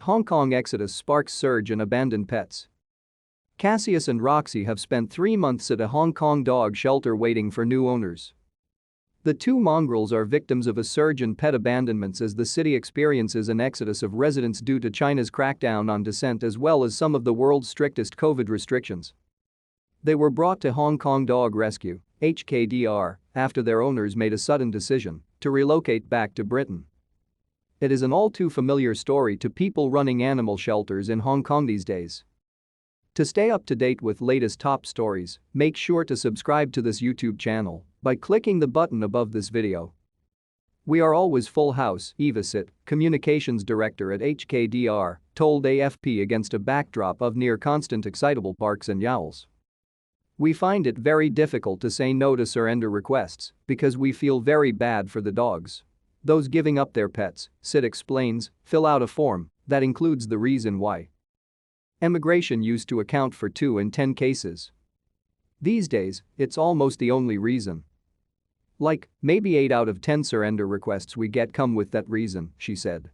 Hong Kong exodus sparks surge in abandoned pets. Cassius and Roxie have spent 3 months at a Hong Kong dog shelter waiting for new owners. The two mongrels are victims of a surge in pet abandonments as the city experiences an exodus of residents due to China's crackdown on dissent as well as some of the world's strictest COVID restrictions. They were brought to Hong Kong Dog Rescue (HKDR) after their owners made a sudden decision to relocate back to Britain. It is an all too familiar story to people running animal shelters in Hong Kong these days. To stay up to date with latest top stories, make sure to subscribe to this YouTube channel by clicking the button above this video. We are always full house, Eva Sit, communications director at HKDR, told AFP against a backdrop of near constant excitable barks and yowls. We find it very difficult to say no to surrender requests because we feel very bad for the dogs. Those giving up their pets, Sit explains, fill out a form that includes the reason why. Emigration used to account for 2 in 10 cases. These days, it's almost the only reason. Like, maybe 8 out of 10 surrender requests we get come with that reason, she said.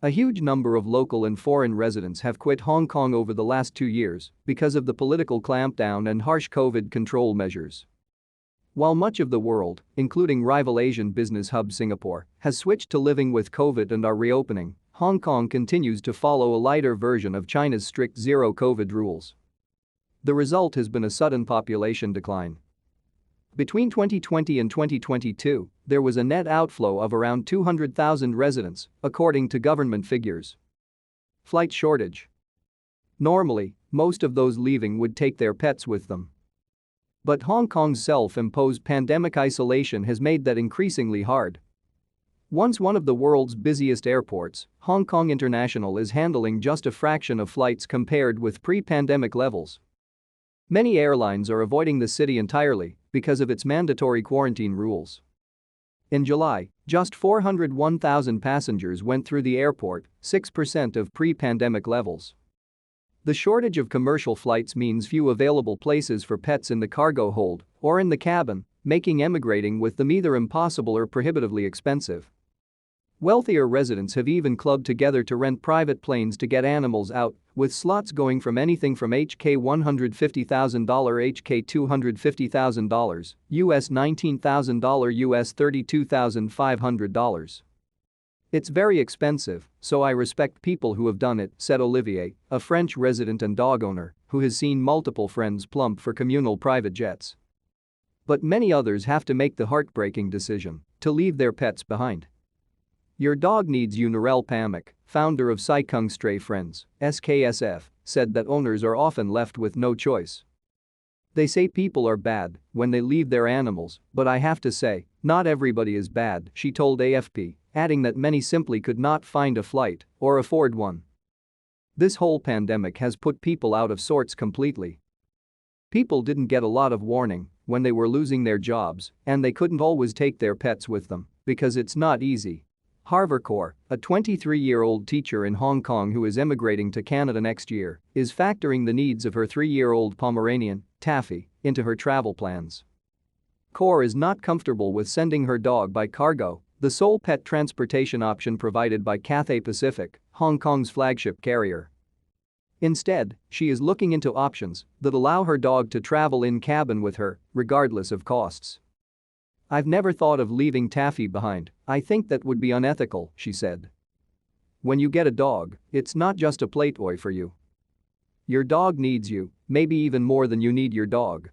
A huge number of local and foreign residents have quit Hong Kong over the last 2 years because of the political clampdown and harsh COVID control measures. While much of the world, including rival Asian business hub Singapore, has switched to living with COVID and are reopening, Hong Kong continues to follow a lighter version of China's strict zero-COVID rules. The result has been a sudden population decline. Between 2020 and 2022, there was a net outflow of around 200,000 residents, according to government figures. Flight shortage. Normally, most of those leaving would take their pets with them. But Hong Kong's self-imposed pandemic isolation has made that increasingly hard. Once one of the world's busiest airports, Hong Kong International is handling just a fraction of flights compared with pre-pandemic levels. Many airlines are avoiding the city entirely because of its mandatory quarantine rules. In July, just 401,000 passengers went through the airport, 6% of pre-pandemic levels. The shortage of commercial flights means few available places for pets in the cargo hold or in the cabin, making emigrating with them either impossible or prohibitively expensive. Wealthier residents have even clubbed together to rent private planes to get animals out, with slots going from anything from HK $150,000 HK $250,000, US $19,000 US $32,500. It's very expensive, so I respect people who have done it, said Olivier, a French resident and dog owner who has seen multiple friends plump for communal private jets. But many others have to make the heartbreaking decision to leave their pets behind. Your dog needs you. Narelle Pamak, founder of Sai Kung Stray Friends, SKSF, said that owners are often left with no choice. They say people are bad when they leave their animals, but I have to say, not everybody is bad, she told AFP, adding that many simply could not find a flight or afford one. This whole pandemic has put people out of sorts completely. People didn't get a lot of warning when they were losing their jobs and they couldn't always take their pets with them because it's not easy. Harvard Kaur, a 23-year-old teacher in Hong Kong who is emigrating to Canada next year, is factoring the needs of her 3-year-old Pomeranian, Taffy, into her travel plans. Kaur is not comfortable with sending her dog by cargo, the sole pet transportation option provided by Cathay Pacific, Hong Kong's flagship carrier. Instead, she is looking into options that allow her dog to travel in cabin with her, regardless of costs. I've never thought of leaving Taffy behind, I think that would be unethical, she said. When you get a dog, it's not just a play toy for you. Your dog needs you, maybe even more than you need your dog.